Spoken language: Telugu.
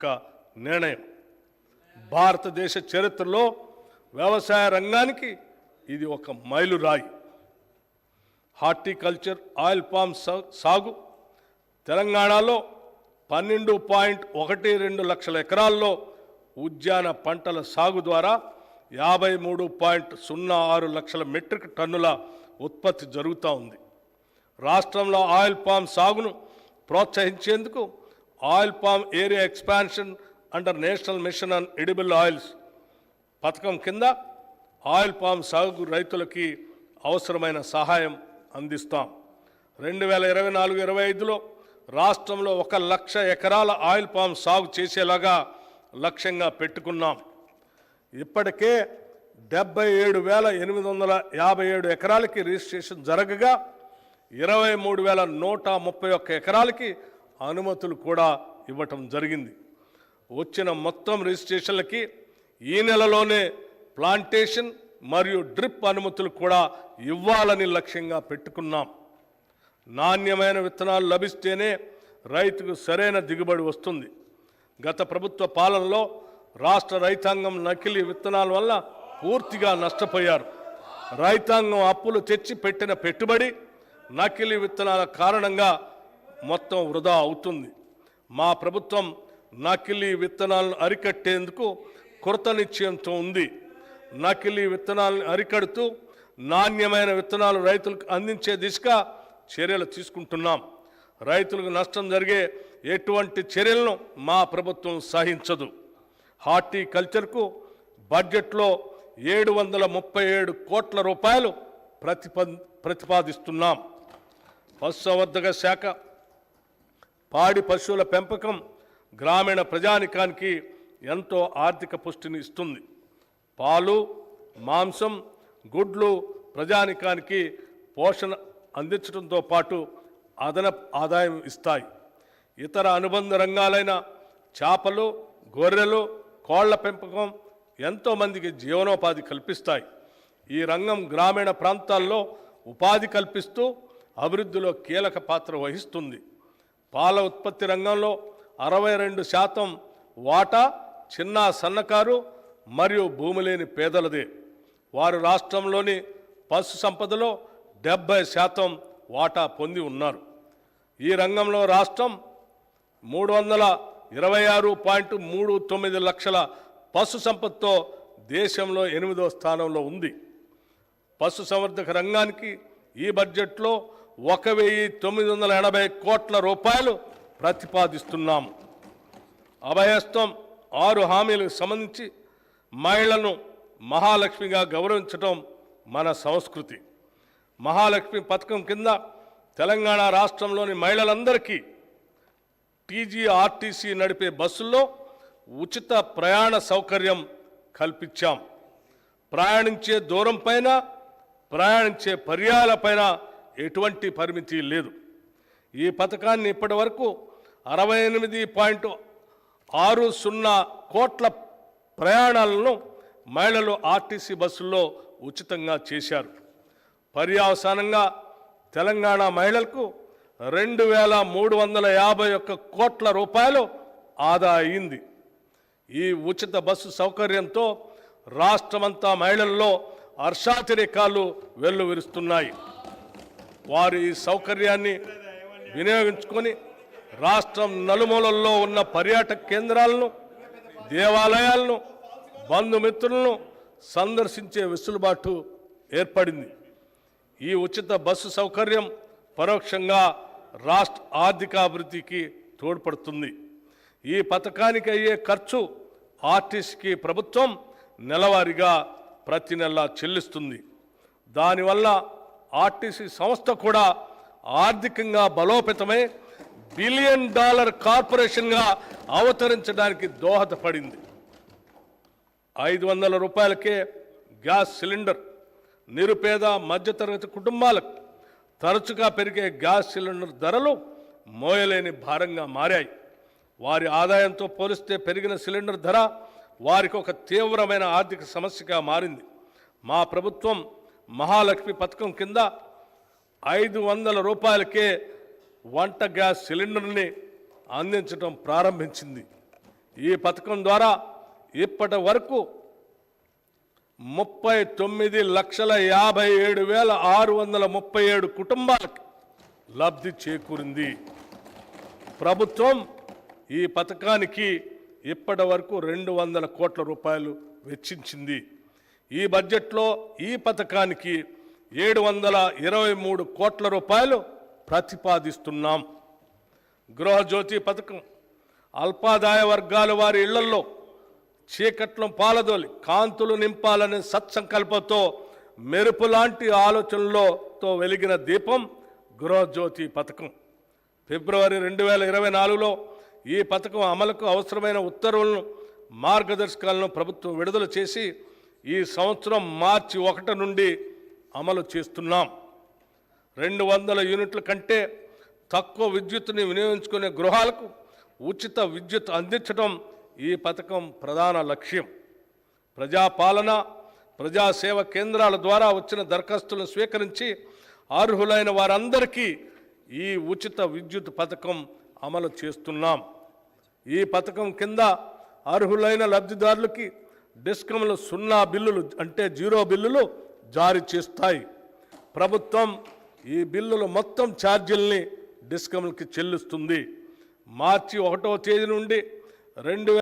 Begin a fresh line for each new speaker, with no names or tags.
ఒక నిర్ణయం. భారతదేశ చరిత్రలో వ్యవసాయ రంగానికి ఇది ఒక మైలురాయి. హార్టికల్చర్ ఆయిల్ పామ్ సాగు తెలంగాణలో 12.12 లక్షల ఎకరాల్లో ఉద్యాన పంటల సాగు ద్వారా 53.06 లక్షల మెట్రిక్ టన్నుల ఉత్పత్తి జరుగుతూ ఉంది. రాష్ట్రంలో ఆయిల్ పామ్ సాగును ప్రోత్సహించేందుకు oil palm area expansion under national mission on edible oils పథకం కింద ఆయిల్ పామ్ సాగు రైతులకి అవసరమైన సహాయం అందిస్తాం. 2024-25లో రాష్ట్రంలో 1 లక్ష ఎకరాల ఆయిల్ పామ్ సాగు చేసేలాగా లక్ష్యంగా పెట్టుకున్నాం. ఇప్పటికే 77,857 ఎకరాలకి రిజిస్ట్రేషన్ జరగగా 23,131 ఎకరాలకి అనుమతులు కూడా ఇవ్వటం జరిగింది. వచ్చిన మొత్తం రిజిస్ట్రేషన్లకి ఈ నెలలోనే ప్లాంటేషన్ మరియు డ్రిప్ అనుమతులు కూడా ఇవ్వాలని లక్ష్యంగా పెట్టుకున్నాం. నాణ్యమైన విత్తనాలు లభిస్తేనే రైతుకు సరైన దిగుబడి వస్తుంది. గత ప్రభుత్వ పాలనలో రాష్ట్ర రైతాంగం నకిలీ విత్తనాల వల్ల పూర్తిగా నష్టపోయారు. రైతాంగం అప్పులు తెచ్చి పెట్టిన పెట్టుబడి నకిలీ విత్తనాల కారణంగా మొత్తం వృధా అవుతుంది. మా ప్రభుత్వం నకిలీ విత్తనాలను అరికట్టేందుకు కృత నిశ్చయంతో ఉంది. నకిలీ విత్తనాలను అరికడుతూ నాణ్యమైన విత్తనాలు రైతులకు అందించే దిశగా చర్యలు తీసుకుంటున్నాం. రైతులకు నష్టం జరిగే ఎటువంటి చర్యలను మా ప్రభుత్వం సహించదు. హార్టికల్చర్కు బడ్జెట్లో 737 కోట్ల రూపాయలు ప్రతిపాదిస్తున్నాం. పశుసంవర్ధక శాఖ పాడి పశువుల పెంపకం గ్రామీణ ప్రజానికానికి ఎంతో ఆర్థిక పుష్టిని ఇస్తుంది. పాలు, మాంసం, గుడ్లు ప్రజానికానికి పోషణ అందించడంతో పాటు అదనపు ఆదాయం ఇస్తాయి. ఇతర అనుబంధ రంగాలైన చేపలు, గొర్రెలు, కోళ్ల పెంపకం ఎంతోమందికి జీవనోపాధి కల్పిస్తాయి. ఈ రంగం గ్రామీణ ప్రాంతాల్లో ఉపాధి కల్పిస్తూ అభివృద్ధిలో కీలక పాత్ర వహిస్తుంది. పాల ఉత్పత్తి రంగంలో 62% వాటా చిన్న సన్నకారు మరియు భూమి లేని పేదలదే. వారు రాష్ట్రంలోని పశు సంపదలో 70% వాటా పొంది ఉన్నారు. ఈ రంగంలో రాష్ట్రం 326.39 లక్షల పశు సంపదతో దేశంలో 8వ స్థానంలో ఉంది. పశు సంవర్ధక రంగానికి ఈ బడ్జెట్లో 1,980 కోట్ల రూపాయలు ప్రతిపాదిస్తున్నాము. అభయహస్తం 6 హామీలకు సంబంధించి మహిళలను మహాలక్ష్మిగా గౌరవించడం మన సంస్కృతి. మహాలక్ష్మి పథకం కింద తెలంగాణ రాష్ట్రంలోని మహిళలందరికీ టీజీఆర్టీసీ నడిపే బస్సుల్లో ఉచిత ప్రయాణ సౌకర్యం కల్పించాం. ప్రయాణించే దూరం పైన, ప్రయాణించే పర్యాయాలపైన ఎటువంటి పరిమితి లేదు. ఈ పథకాన్ని ఇప్పటి వరకు 68.60 కోట్ల ప్రయాణాలను మహిళలు ఆర్టీసీ బస్సుల్లో ఉచితంగా చేశారు. పర్యవసానంగా తెలంగాణ మహిళలకు 2,351 కోట్ల రూపాయలు ఆదా అయింది. ఈ ఉచిత బస్సు సౌకర్యంతో రాష్ట్రమంతా మహిళల్లో హర్షాతిరేకాలు వెల్లువిరుస్తున్నాయి. వారు ఈ సౌకర్యాన్ని వినియోగించుకొని రాష్ట్రం నలుమూలల్లో ఉన్న పర్యాటక కేంద్రాలను, దేవాలయాలను, బంధుమిత్రులను సందర్శించే వెసులుబాటు ఏర్పడింది. ఈ ఉచిత బస్సు సౌకర్యం పరోక్షంగా రాష్ట్ర ఆర్థికాభివృద్ధికి తోడ్పడుతుంది. ఈ పథకానికి అయ్యే ఖర్చు ఆర్టీసీకి ప్రభుత్వం నెలవారీగా ప్రతి నెల చెల్లిస్తుంది. దానివల్ల ఆర్టీసీ సంస్థ కూడా ఆర్థికంగా బలోపేతమై $1 బిలియన్ కార్పొరేషన్గా అవతరించడానికి దోహదపడింది. 500 రూపాయలకే గ్యాస్ సిలిండర్ నిరుపేద మధ్యతరగతి కుటుంబాలకు తరచుగా పెరిగే గ్యాస్ సిలిండర్ ధరలు మోయలేని భారంగా మారాయి. వారి ఆదాయంతో పోలిస్తే పెరిగిన సిలిండర్ ధర వారికి ఒక తీవ్రమైన ఆర్థిక సమస్యగా మారింది. మా ప్రభుత్వం మహాలక్ష్మి పథకం కింద 500 రూపాయలకే వంట గ్యాస్ సిలిండర్ని అందించడం ప్రారంభించింది. ఈ పథకం ద్వారా ఇప్పటి వరకు 39,57,637 కుటుంబాలకు లబ్ధి చేకూరింది. ప్రభుత్వం ఈ పథకానికి ఇప్పటి వరకు 200 కోట్ల రూపాయలు వెచ్చించింది. ఈ బడ్జెట్లో ఈ పథకానికి 723 కోట్ల రూపాయలు ప్రతిపాదిస్తున్నాం. గృహజ్యోతి పథకం అల్పాదాయ వర్గాల వారి ఇళ్లలో చీకట్లను పాలదోలి కాంతులు నింపాలనే సత్సంకల్పంతో మెరుపు లాంటి ఆలోచనలతో వెలిగిన దీపం గృహజ్యోతి పథకం. ఫిబ్రవరి 2024లో ఈ పథకం అమలుకు అవసరమైన ఉత్తర్వులను మార్గదర్శకాలను ప్రభుత్వం విడుదల చేసి ఈ సంవత్సరం మార్చి 1 నుండి అమలు చేస్తున్నాం. 200 యూనిట్ల కంటే తక్కువ విద్యుత్తుని వినియోగించుకునే గృహాలకు ఉచిత విద్యుత్ అందించడం ఈ పథకం ప్రధాన లక్ష్యం. ప్రజాపాలన ప్రజాసేవ కేంద్రాల ద్వారా వచ్చిన దరఖాస్తులను స్వీకరించి అర్హులైన వారందరికీ ఈ ఉచిత విద్యుత్ పథకం అమలు చేస్తున్నాం. ఈ పథకం కింద అర్హులైన లబ్ధిదారులకి డిస్కంలు 0 బిల్లులు అంటే 0 బిల్లులు జారీ చేస్తాయి. ప్రభుత్వం ఈ బిల్లుల మొత్తం ఛార్జీల్ని డిస్కంలకి చెల్లిస్తుంది. మార్చి 1వ తేదీ నుండి